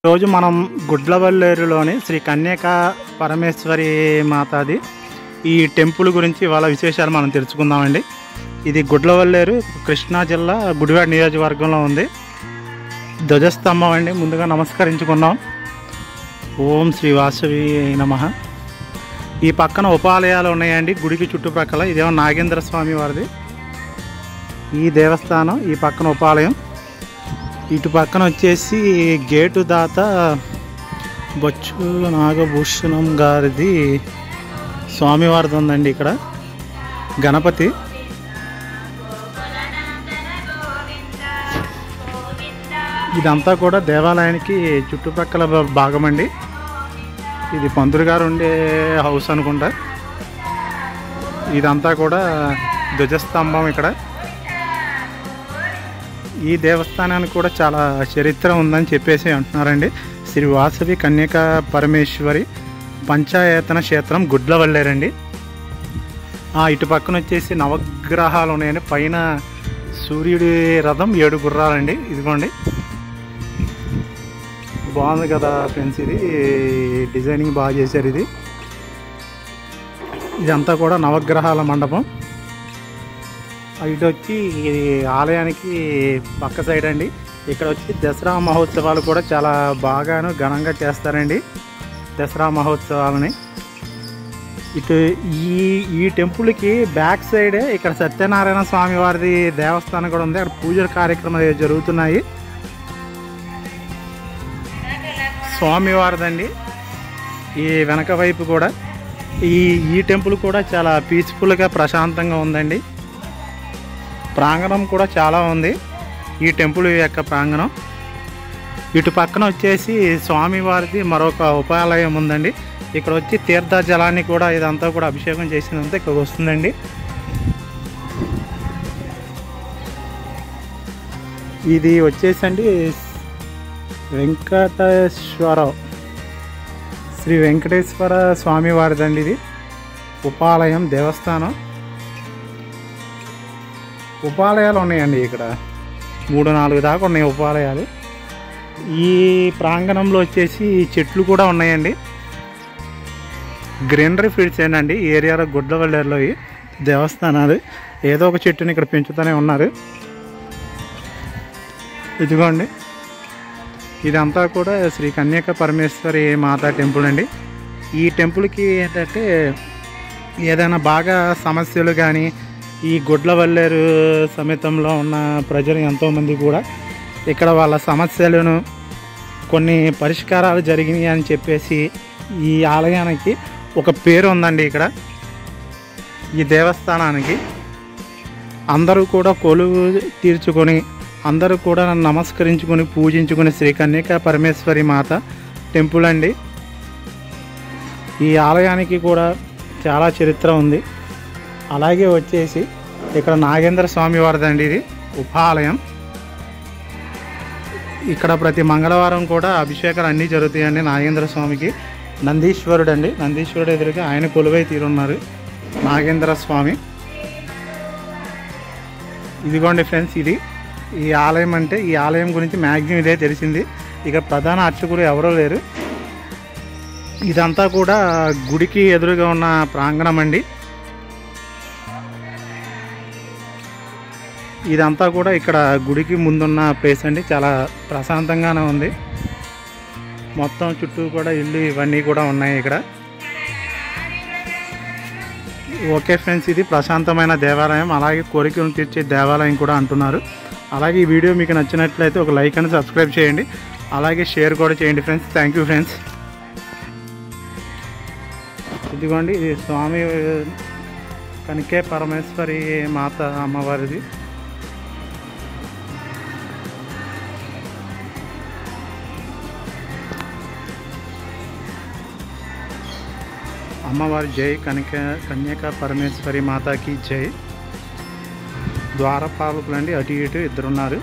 రోజు మనం గుడ్లవల్లేరులోని శ్రీ కన్యకా పరమేశ్వరి మాతాది ఈ టెంపుల్ గురించి వాళ్ళ విశేషాలు మనం తెలుసుకుందామండి. ఇది గుడ్లవల్లేరు కృష్ణా జిల్లా గుడివాడ నియోజకవర్గంలో ఉంది. ధ్వజస్తంభం అండి. ముందుగా నమస్కరించుకున్నాం. ఓం శ్రీ వాసవి నమః. ఈ పక్కన ఉపాలయాలు ఉన్నాయండి గుడికి చుట్టుప్రక్కల. ఇదేమో నాగేంద్ర స్వామి వారిది ఈ దేవస్థానం. ఈ పక్కన ఉపాలయం. ఇటు పక్కన వచ్చేసి గేటు దాత బొచ్చు నాగభూషణం గారిది స్వామివారిది ఉందండి. ఇక్కడ గణపతి. ఇదంతా కూడా దేవాలయానికి చుట్టుప్రక్కల భాగం అండి. ఇది పంతులు గారు ఉండే హౌస్ అనుకుంటా. ఇదంతా కూడా ధ్వజస్తంభం. ఇక్కడ ఈ దేవస్థానానికి కూడా చాలా చరిత్ర ఉందని చెప్పేసి అంటున్నారండి. శ్రీ వాసవి కన్యకా పరమేశ్వరి పంచాయతన క్షేత్రం గుడ్లవల్లేరండి. ఇటు పక్కన వచ్చేసి నవగ్రహాలు ఉన్నాయండి. పైన సూర్యుడి రథం 7 గుర్రాలండి. ఇదిగోండి, బాగుంది కదా ఫ్రెండ్స్. ఇది డిజైనింగ్ బాగా చేశారు. ఇదంతా కూడా నవగ్రహాల మండపం. ఇటు వచ్చి ఆలయానికి పక్క సైడ్ అండి. ఇక్కడ వచ్చి దసరా మహోత్సవాలు కూడా చాలా బాగాను ఘనంగా చేస్తారండి. దసరా మహోత్సవాలని ఇటు ఈ టెంపుల్కి బ్యాక్ సైడే ఇక్కడ సత్యనారాయణ స్వామి వారిది దేవస్థానం కూడా ఉంది. అక్కడ పూజల కార్యక్రమాలు జరుగుతున్నాయి. స్వామివారిదండి ఈ వెనక వైపు కూడా. ఈ టెంపుల్ కూడా చాలా పీస్ఫుల్గా ప్రశాంతంగా ఉందండి. ప్రాంగణం కూడా చాలా ఉంది ఈ టెంపుల్ యొక్క ప్రాంగణం. ఇటు పక్కన వచ్చేసి స్వామివారిది మరొక ఉపాలయం ఉందండి. ఇక్కడ వచ్చి తీర్థ జలాన్ని కూడా ఇదంతా కూడా అభిషేకం చేసినంత ఇక్కడ వస్తుందండి. ఇది వచ్చేసండి శ్రీ వెంకటేశ్వర స్వామివారిదండి. ఇది ఉపాలయం దేవస్థానం. ఉపాలయాలు ఉన్నాయండి. ఇక్కడ 3-4 దాకా ఉన్నాయి ఉపాలయాలు. ఈ ప్రాంగణంలో వచ్చేసి చెట్లు కూడా ఉన్నాయండి. గ్రీనరీ ఫీల్డ్స్ ఏంటండి ఈ ఏరియాలో గుడ్లవల్లేరులో ఈ దేవస్థానాలు. ఏదో ఒక చెట్టుని ఇక్కడ పెంచుతూనే ఉన్నారు. ఇదిగోండి, ఇదంతా కూడా శ్రీ కన్యకా పరమేశ్వరి మాతా టెంపుల్ అండి. ఈ టెంపుల్కి ఏంటంటే ఏదైనా బాగా సమస్యలు కానీ ఈ గుడ్లవల్లేరు సమేతంలో ఉన్న ప్రజలు ఎంతోమంది కూడా ఇక్కడ వాళ్ళ సమస్యలను కొన్ని పరిష్కారాలు జరిగినాయి అని చెప్పేసి ఈ ఆలయానికి ఒక పేరు ఉందండి. ఇక్కడ ఈ దేవస్థానానికి అందరూ కూడా కొలువు తీర్చుకొని అందరూ కూడా నమస్కరించుకొని పూజించుకుని శ్రీ కన్యకా పరమేశ్వరి మాత టెంపుల్ అండి. ఈ ఆలయానికి కూడా చాలా చరిత్ర ఉంది. అలాగే వచ్చేసి ఇక్కడ నాగేంద్ర స్వామి వారిదండి ఇది ఉపాలయం. ఇక్కడ ప్రతి మంగళవారం కూడా అభిషేకాలు అన్నీ జరుగుతాయండి నాగేంద్ర స్వామికి. నందీశ్వరుడు అండి. నందీశ్వరుడు ఎదురుగా ఆయన కొలువై తీరున్నారు నాగేంద్ర స్వామి. ఇదిగోండి ఫ్రెండ్స్, ఇది ఈ ఆలయం. అంటే ఈ ఆలయం గురించి మ్యాక్సిమం ఇదే తెలిసింది. ఇక ప్రధాన అర్చకులు ఎవరో లేరు. ఇదంతా కూడా గుడికి ఎదురుగా ఉన్న ప్రాంగణం అండి. ఇదంతా కూడా ఇక్కడ గుడికి ముందున్న ప్లేస్ అండి. చాలా ప్రశాంతంగానే ఉంది. మొత్తం చుట్టూ కూడా ఇల్లు ఇవన్నీ కూడా ఉన్నాయి ఇక్కడ. ఓకే ఫ్రెండ్స్, ఇది ప్రశాంతమైన దేవాలయం, అలాగే కోరికలను తీర్చే దేవాలయం కూడా అంటున్నారు. అలాగే ఈ వీడియో మీకు నచ్చినట్లయితే ఒక లైక్ అని సబ్స్క్రైబ్ చేయండి. అలాగే షేర్ కూడా చేయండి ఫ్రెండ్స్. Thank you friends. ఇదిగోండి, ఇది స్వామి కన్యకా పరమేశ్వరి మాత అమ్మవారిది. అమ్మవారి జై కన్యకా పరమేశ్వరి మాతాకి జై. ద్వారపాలకులండి, అటు ఇటు 2 ఉన్నారు.